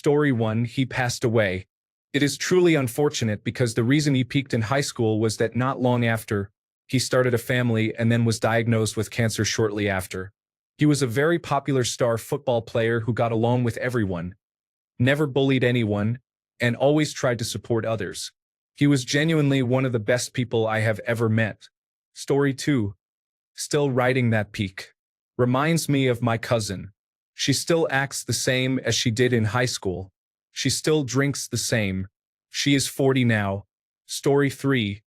Story 1, he passed away. It is truly unfortunate because the reason he peaked in high school was that not long after, he started a family and then was diagnosed with cancer shortly after. He was a very popular star football player who got along with everyone, never bullied anyone, and always tried to support others. He was genuinely one of the best people I have ever met. Story 2. Still riding that peak. Reminds me of my cousin. She still acts the same as she did in high school. She still drinks the same. She is 40 now. Story 3.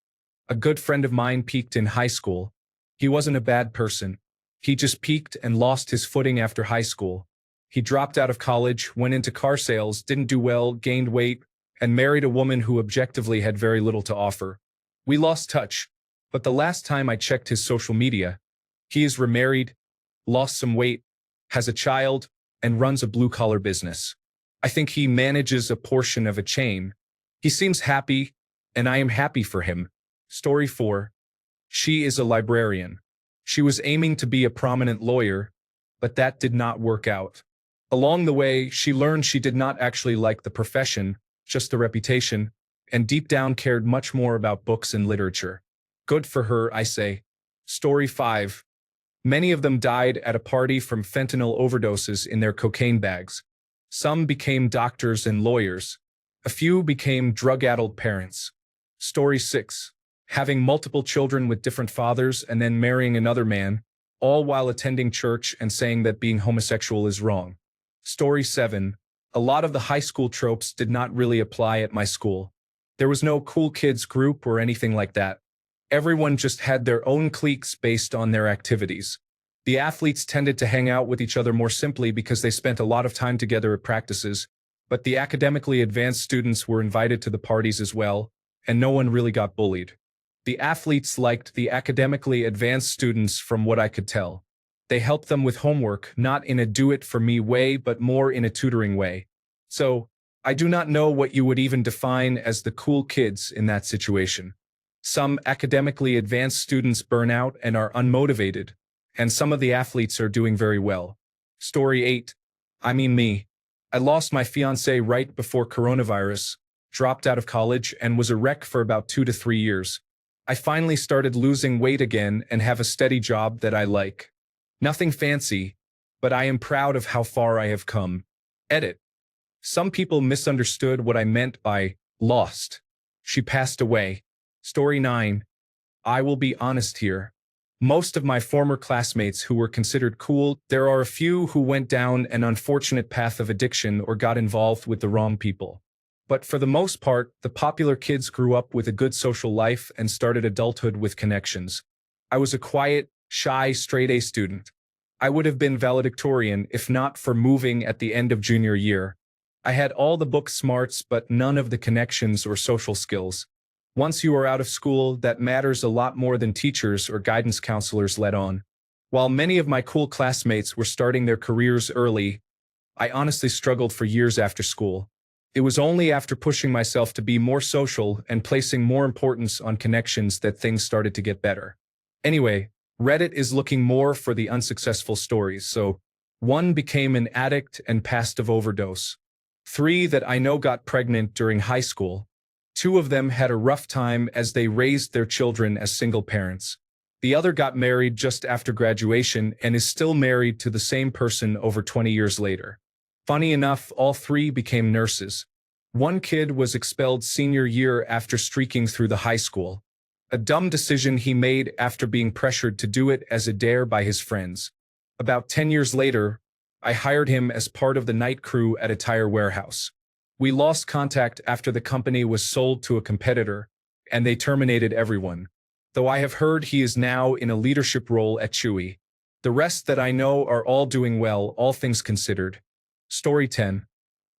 A good friend of mine peaked in high school. He wasn't a bad person. He just peaked and lost his footing after high school. He dropped out of college, went into car sales, didn't do well, gained weight, and married a woman who objectively had very little to offer. We lost touch, but the last time I checked his social media, he is remarried, lost some weight, has a child, and runs a blue-collar business. I think he manages a portion of a chain. He seems happy, and I am happy for him. Story 4. She is a librarian. She was aiming to be a prominent lawyer, but that did not work out. Along the way, she learned she did not actually like the profession, just the reputation, and deep down cared much more about books and literature. Good for her, I say. Story 5. Many of them died at a party from fentanyl overdoses in their cocaine bags. Some became doctors and lawyers. A few became drug-addled parents. Story 6. Having multiple children with different fathers and then marrying another man, all while attending church and saying that being homosexual is wrong. Story 7. A lot of the high school tropes did not really apply at my school. There was no cool kids group or anything like that. Everyone just had their own cliques based on their activities. The athletes tended to hang out with each other more simply because they spent a lot of time together at practices, but the academically advanced students were invited to the parties as well, and no one really got bullied. The athletes liked the academically advanced students from what I could tell. They helped them with homework, not in a do-it-for-me way, but more in a tutoring way. So, I do not know what you would even define as the cool kids in that situation. Some academically advanced students burn out and are unmotivated, and some of the athletes are doing very well. Story 8. I mean me. I lost my fiancée right before coronavirus, dropped out of college, and was a wreck for about 2 to 3 years. I finally started losing weight again and have a steady job that I like. Nothing fancy, but I am proud of how far I have come. Edit. Some people misunderstood what I meant by lost. She passed away. Story 9. I will be honest here. Most of my former classmates who were considered cool, there are a few who went down an unfortunate path of addiction or got involved with the wrong people. But for the most part, the popular kids grew up with a good social life and started adulthood with connections. I was a quiet, shy, straight-A student. I would have been valedictorian if not for moving at the end of junior year. I had all the book smarts but none of the connections or social skills. Once you are out of school, that matters a lot more than teachers or guidance counselors let on. While many of my cool classmates were starting their careers early, I honestly struggled for years after school. It was only after pushing myself to be more social and placing more importance on connections that things started to get better. Anyway, Reddit is looking more for the unsuccessful stories, so 1 became an addict and passed of overdose. 3 that I know got pregnant during high school. 2 of them had a rough time as they raised their children as single parents. The other got married just after graduation and is still married to the same person over 20 years later. Funny enough, all 3 became nurses. 1 kid was expelled senior year after streaking through the high school. A dumb decision he made after being pressured to do it as a dare by his friends. About 10 years later, I hired him as part of the night crew at a tire warehouse. We lost contact after the company was sold to a competitor, and they terminated everyone. Though I have heard he is now in a leadership role at Chewy. The rest that I know are all doing well, all things considered. Story 10.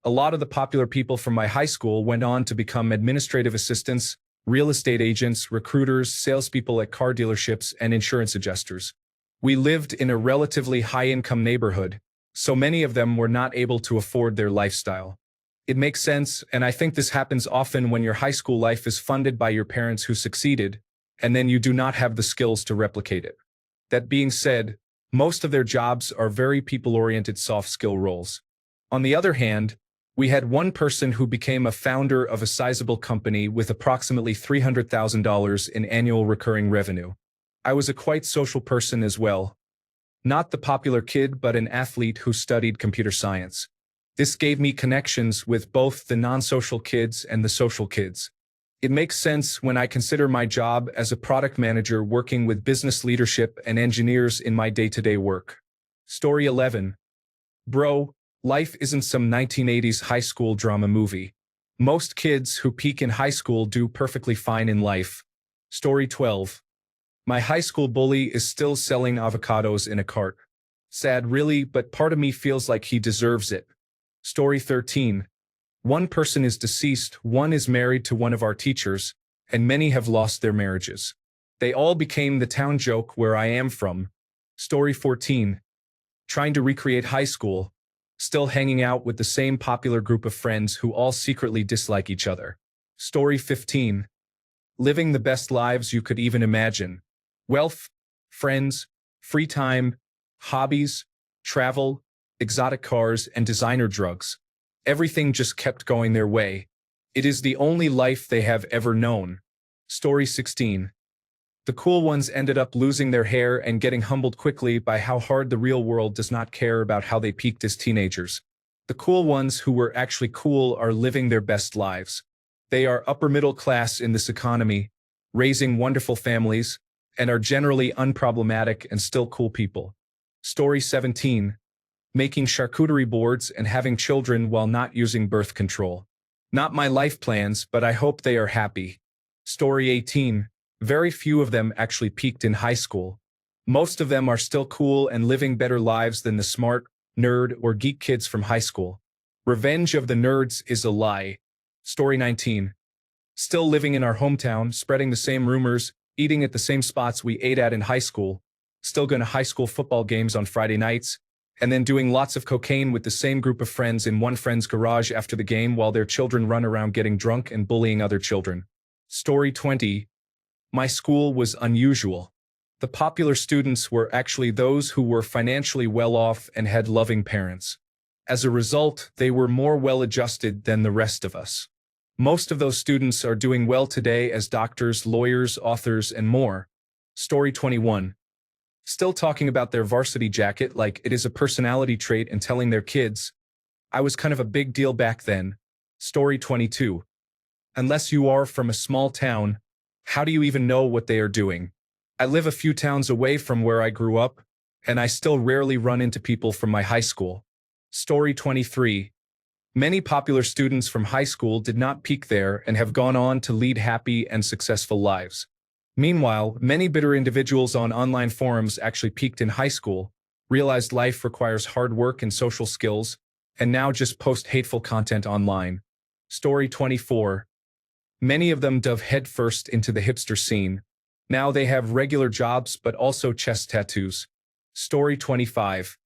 A lot of the popular people from my high school went on to become administrative assistants, real estate agents, recruiters, salespeople at car dealerships, and insurance adjusters. We lived in a relatively high-income neighborhood, so many of them were not able to afford their lifestyle. It makes sense, and I think this happens often when your high school life is funded by your parents who succeeded, and then you do not have the skills to replicate it. That being said, most of their jobs are very people-oriented soft skill roles. On the other hand, We had one person who became a founder of a sizable company with approximately $300,000 in annual recurring revenue. I was a quite social person as well. Not the popular kid, but an athlete who studied computer science. This gave me connections with both the non-social kids and the social kids. It makes sense when I consider my job as a product manager working with business leadership and engineers in my day-to-day work. Story 11. Bro, life isn't some 1980s high school drama movie. Most kids who peak in high school do perfectly fine in life. Story 12. My high school bully is still selling avocados in a cart. Sad really, but part of me feels like he deserves it. Story 13. One person is deceased, one is married to one of our teachers, and many have lost their marriages. They all became the town joke where I am from. Story 14. Trying to recreate high school, still hanging out with the same popular group of friends who all secretly dislike each other. Story 15. Living the best lives you could even imagine. Wealth, friends, free time, hobbies, travel, exotic cars, and designer drugs. Everything just kept going their way. It is the only life they have ever known. Story 16. The cool ones ended up losing their hair and getting humbled quickly by how hard the real world does not care about how they peaked as teenagers. The cool ones who were actually cool are living their best lives. They are upper middle class in this economy, raising wonderful families, and are generally unproblematic and still cool people. Story 17. Making charcuterie boards and having children while not using birth control. Not my life plans, but I hope they are happy. Story 18. Very few of them actually peaked in high school. Most of them are still cool and living better lives than the smart, nerd, or geek kids from high school. Revenge of the nerds is a lie. Story 19. Still living in our hometown, spreading the same rumors, eating at the same spots we ate at in high school, still going to high school football games on Friday nights, and then doing lots of cocaine with the same group of friends in one friend's garage after the game while their children run around getting drunk and bullying other children. Story 20. My school was unusual. The popular students were actually those who were financially well off and had loving parents. As a result, they were more well-adjusted than the rest of us. Most of those students are doing well today as doctors, lawyers, authors, and more. Story 21. Still talking about their varsity jacket like it is a personality trait and telling their kids, I was kind of a big deal back then. Story 22. Unless you are from a small town, how do you even know what they are doing? I live a few towns away from where I grew up, and I still rarely run into people from my high school. Story 23. Many popular students from high school did not peak there and have gone on to lead happy and successful lives. Meanwhile, many bitter individuals on online forums actually peaked in high school, realized life requires hard work and social skills, and now just post hateful content online. Story 24. Many of them dove headfirst into the hipster scene. Now they have regular jobs but also chest tattoos. Story 25.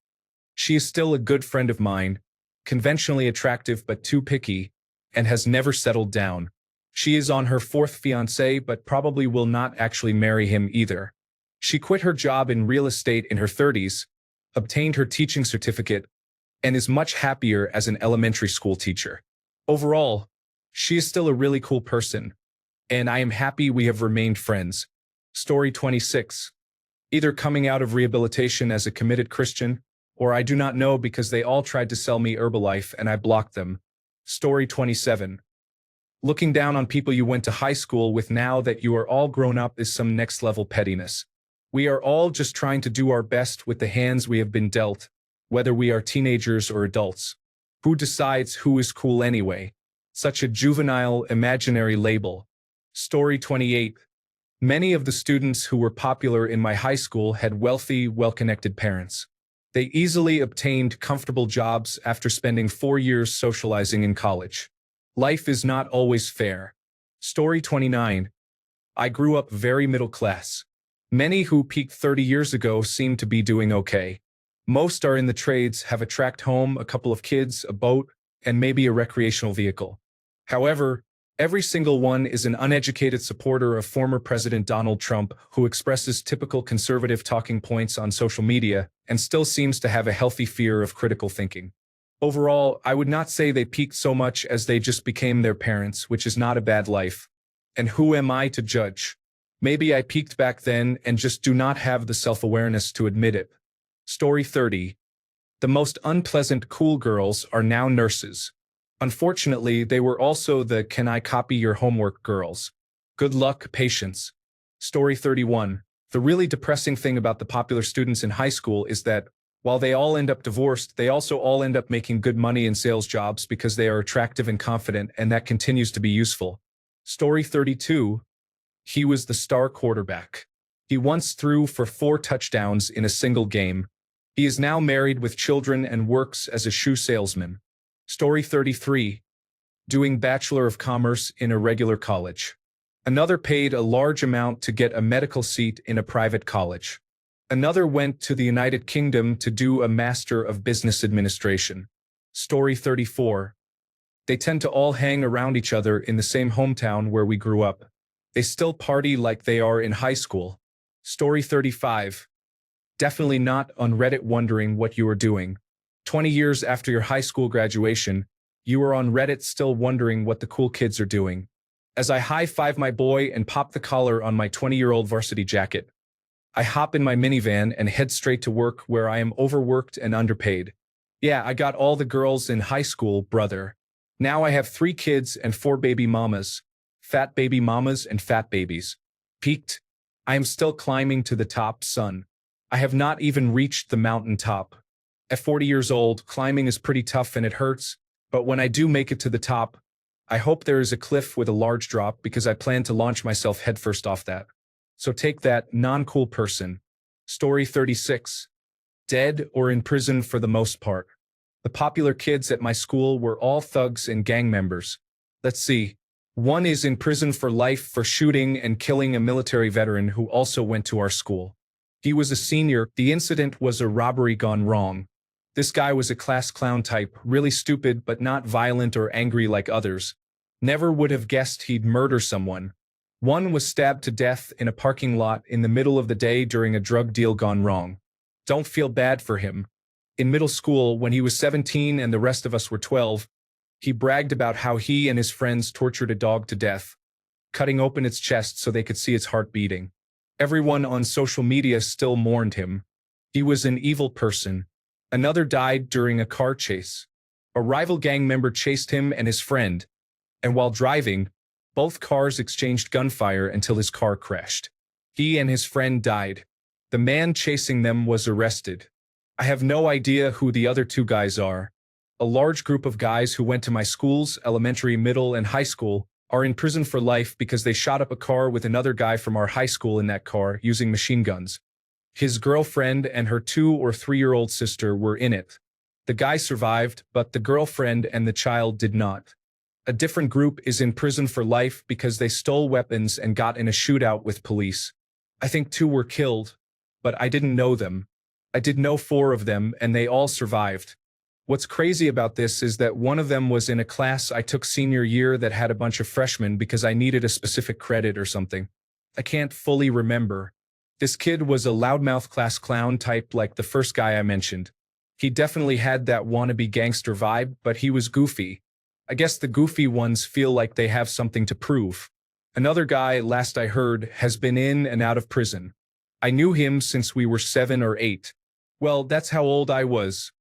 She is still a good friend of mine, conventionally attractive but too picky, and has never settled down. She is on her fourth fiancé but probably will not actually marry him either. She quit her job in real estate in her 30s, obtained her teaching certificate, and is much happier as an elementary school teacher. Overall, she is still a really cool person, and I am happy we have remained friends. Story 26. Either coming out of rehabilitation as a committed Christian, or I do not know because they all tried to sell me Herbalife and I blocked them. Story 27. Looking down on people you went to high school with now that you are all grown up is some next-level pettiness. We are all just trying to do our best with the hands we have been dealt, whether we are teenagers or adults. Who decides who is cool anyway? Such a juvenile, imaginary label. Story 28. Many of the students who were popular in my high school had wealthy, well-connected parents. They easily obtained comfortable jobs after spending 4 years socializing in college. Life is not always fair. Story 29. I grew up very middle class. Many who peaked 30 years ago seem to be doing okay. Most are in the trades, have a tract home, a couple of kids, a boat, and maybe a recreational vehicle. However, every single one is an uneducated supporter of former President Donald Trump who expresses typical conservative talking points on social media and still seems to have a healthy fear of critical thinking. Overall, I would not say they peaked so much as they just became their parents, which is not a bad life. And who am I to judge? Maybe I peaked back then and just do not have the self-awareness to admit it. Story 30. The most unpleasant cool girls are now nurses. Unfortunately, they were also the "can I copy your homework" girls. Good luck, patience. Story 31. The really depressing thing about the popular students in high school is that, while they all end up divorced, they also all end up making good money in sales jobs because they are attractive and confident, and that continues to be useful. Story 32. He was the star quarterback. He once threw for 4 touchdowns in a single game. He is now married with children and works as a shoe salesman. Story 33. Doing Bachelor of Commerce in a regular college. Another paid a large amount to get a medical seat in a private college. Another went to the United Kingdom to do a Master of Business Administration. Story 34. They tend to all hang around each other in the same hometown where we grew up. They still party like they are in high school. Story 35. Definitely not on Reddit wondering what you are doing. 20 years after your high school graduation, you are on Reddit still wondering what the cool kids are doing. As I high-five my boy and pop the collar on my 20-year-old varsity jacket, I hop in my minivan and head straight to work where I am overworked and underpaid. Yeah, I got all the girls in high school, brother. Now I have 3 kids and 4 baby mamas. Fat baby mamas and fat babies. Peaked. I am still climbing to the top, son. I have not even reached the mountain top. At 40 years old, climbing is pretty tough and it hurts, but when I do make it to the top, I hope there is a cliff with a large drop because I plan to launch myself headfirst off that. So take that, non-cool person. Story 36. Dead or in prison for the most part. The popular kids at my school were all thugs and gang members. Let's see. One is in prison for life for shooting and killing a military veteran who also went to our school. He was a senior. The incident was a robbery gone wrong. This guy was a class clown type, really stupid but not violent or angry like others. Never would have guessed he'd murder someone. One was stabbed to death in a parking lot in the middle of the day during a drug deal gone wrong. Don't feel bad for him. In middle school, when he was 17 and the rest of us were 12, he bragged about how he and his friends tortured a dog to death, cutting open its chest so they could see its heart beating. Everyone on social media still mourned him. He was an evil person. Another died during a car chase. A rival gang member chased him and his friend, and while driving, both cars exchanged gunfire until his car crashed. He and his friend died. The man chasing them was arrested. I have no idea who the other 2 guys are. A large group of guys who went to my schools, elementary, middle, and high school, are in prison for life because they shot up a car with another guy from our high school in that car using machine guns. His girlfriend and her 2 or 3-year-old sister were in it. The guy survived, but the girlfriend and the child did not. A different group is in prison for life because they stole weapons and got in a shootout with police. I think 2 were killed, but I didn't know them. I did know 4 of them, and they all survived. What's crazy about this is that one of them was in a class I took senior year that had a bunch of freshmen because I needed a specific credit or something. I can't fully remember. This kid was a loudmouth class clown type like the first guy I mentioned. He definitely had that wannabe gangster vibe, but he was goofy. I guess the goofy ones feel like they have something to prove. Another guy, last I heard, has been in and out of prison. I knew him since we were 7 or 8. Well, that's how old I was.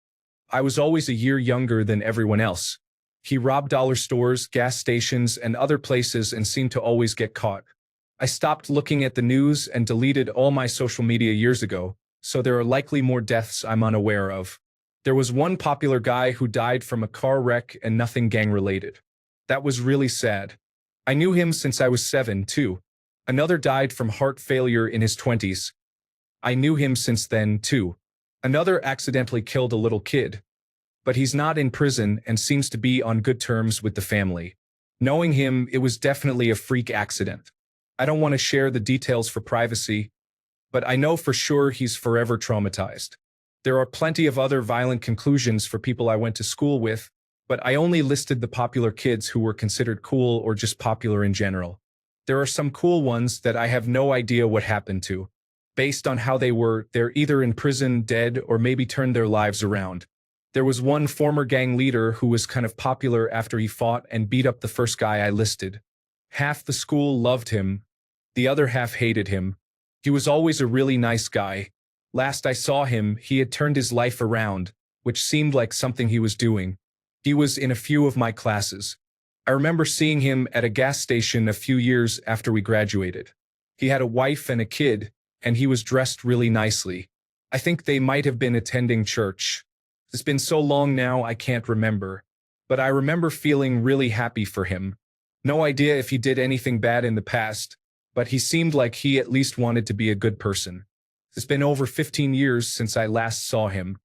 I was always a year younger than everyone else. He robbed dollar stores, gas stations, and other places and seemed to always get caught. I stopped looking at the news and deleted all my social media years ago, so there are likely more deaths I'm unaware of. There was one popular guy who died from a car wreck and nothing gang-related. That was really sad. I knew him since I was 7, too. Another died from heart failure in his 20s. I knew him since then, too. Another accidentally killed a little kid. But he's not in prison and seems to be on good terms with the family. Knowing him, it was definitely a freak accident. I don't want to share the details for privacy, but I know for sure he's forever traumatized. There are plenty of other violent conclusions for people I went to school with, but I only listed the popular kids who were considered cool or just popular in general. There are some cool ones that I have no idea what happened to. Based on how they were, they're either in prison, dead, or maybe turned their lives around. There was one former gang leader who was kind of popular after he fought and beat up the first guy I listed. Half the school loved him, the other half hated him. He was always a really nice guy. Last I saw him, he had turned his life around, which seemed like something he was doing. He was in a few of my classes. I remember seeing him at a gas station a few years after we graduated. He had a wife and a kid, and he was dressed really nicely. I think they might have been attending church. It's been so long now I can't remember. But I remember feeling really happy for him. No idea if he did anything bad in the past, but he seemed like he at least wanted to be a good person. It's been over 15 years since I last saw him.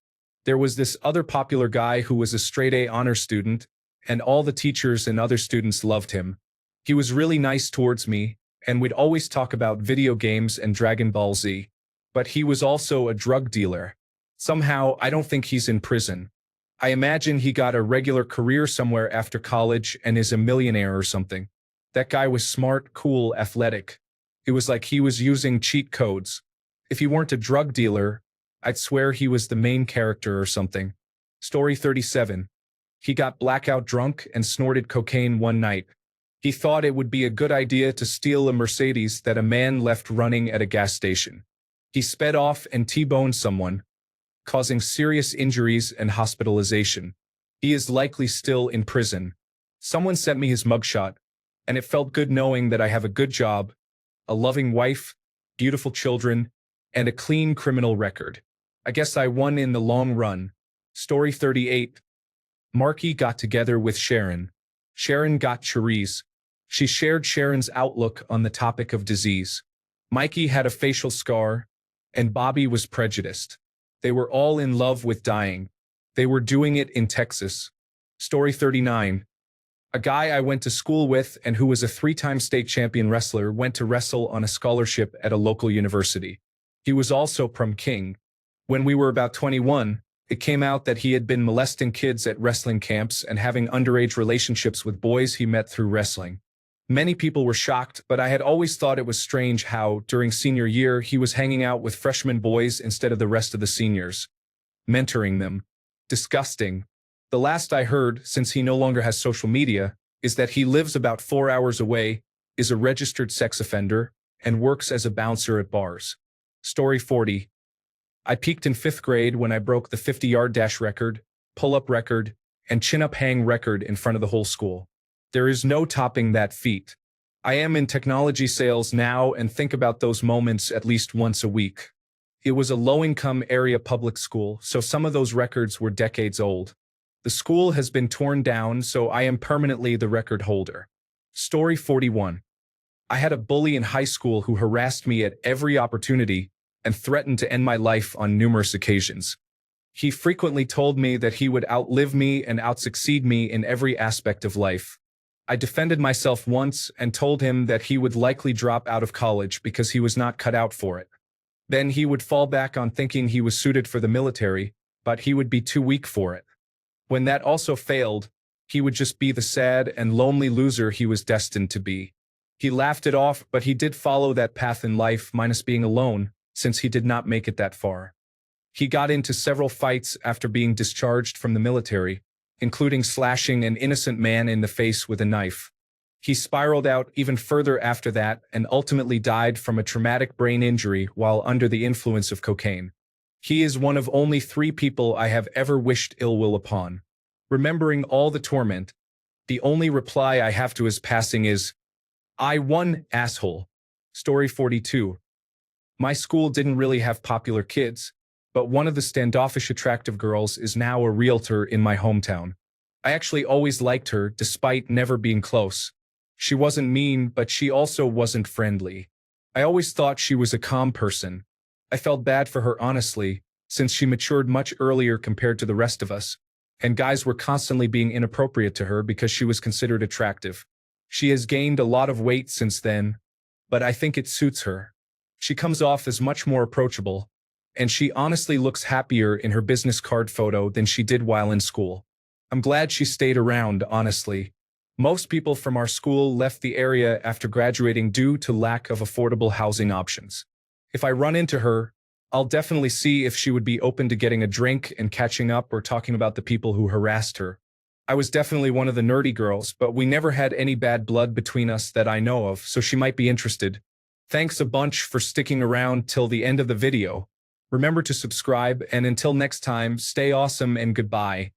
There was this other popular guy who was a straight-A honor student, and all the teachers and other students loved him. He was really nice towards me, and we'd always talk about video games and Dragon Ball Z. But he was also a drug dealer. Somehow, I don't think he's in prison. I imagine he got a regular career somewhere after college and is a millionaire or something. That guy was smart, cool, athletic. It was like he was using cheat codes. If he weren't a drug dealer, I'd swear he was the main character or something. Story 37. He got blackout drunk and snorted cocaine one night. He thought it would be a good idea to steal a Mercedes that a man left running at a gas station. He sped off and T-boned someone, causing serious injuries and hospitalization. He is likely still in prison. Someone sent me his mugshot, and it felt good knowing that I have a good job, a loving wife, beautiful children, and a clean criminal record. I guess I won in the long run. Story 38. Marky got together with Sharon. Sharon got Cherise. She shared Sharon's outlook on the topic of disease. Mikey had a facial scar, and Bobby was prejudiced. They were all in love with dying. They were doing it in Texas. Story 39. A guy I went to school with and who was a 3-time state champion wrestler went to wrestle on a scholarship at a local university. He was also prom king. When we were about 21, it came out that he had been molesting kids at wrestling camps and having underage relationships with boys he met through wrestling. Many people were shocked, but I had always thought it was strange how, during senior year, he was hanging out with freshman boys instead of the rest of the seniors. Mentoring them. Disgusting. The last I heard, since he no longer has social media, is that he lives about 4 hours away, is a registered sex offender, and works as a bouncer at bars. Story 40. I peaked in 5th grade when I broke the 50-yard dash record, pull-up record, and chin-up hang record in front of the whole school. There is no topping that feat. I am in technology sales now and think about those moments at least once a week. It was a low-income area public school, so some of those records were decades old. The school has been torn down, so I am permanently the record holder. Story 41. I had a bully in high school who harassed me at every opportunity and threatened to end my life on numerous occasions. He frequently told me that he would outlive me and outsucceed me in every aspect of life. I defended myself once and told him that he would likely drop out of college because he was not cut out for it. Then he would fall back on thinking he was suited for the military, but he would be too weak for it. When that also failed, he would just be the sad and lonely loser he was destined to be. He laughed it off, but he did follow that path in life minus being alone, since he did not make it that far. He got into several fights after being discharged from the military, including slashing an innocent man in the face with a knife. He spiraled out even further after that and ultimately died from a traumatic brain injury while under the influence of cocaine. He is one of only 3 people I have ever wished ill will upon. Remembering all the torment, the only reply I have to his passing is, "I won, asshole." Story 42. My school didn't really have popular kids, but one of the standoffish attractive girls is now a realtor in my hometown. I actually always liked her, despite never being close. She wasn't mean, but she also wasn't friendly. I always thought she was a calm person. I felt bad for her honestly, since she matured much earlier compared to the rest of us, and guys were constantly being inappropriate to her because she was considered attractive. She has gained a lot of weight since then, but I think it suits her. She comes off as much more approachable, and she honestly looks happier in her business card photo than she did while in school. I'm glad she stayed around, honestly. Most people from our school left the area after graduating due to lack of affordable housing options. If I run into her, I'll definitely see if she would be open to getting a drink and catching up or talking about the people who harassed her. I was definitely one of the nerdy girls, but we never had any bad blood between us that I know of, so she might be interested. Thanks a bunch for sticking around till the end of the video. Remember to subscribe, and until next time, stay awesome and goodbye.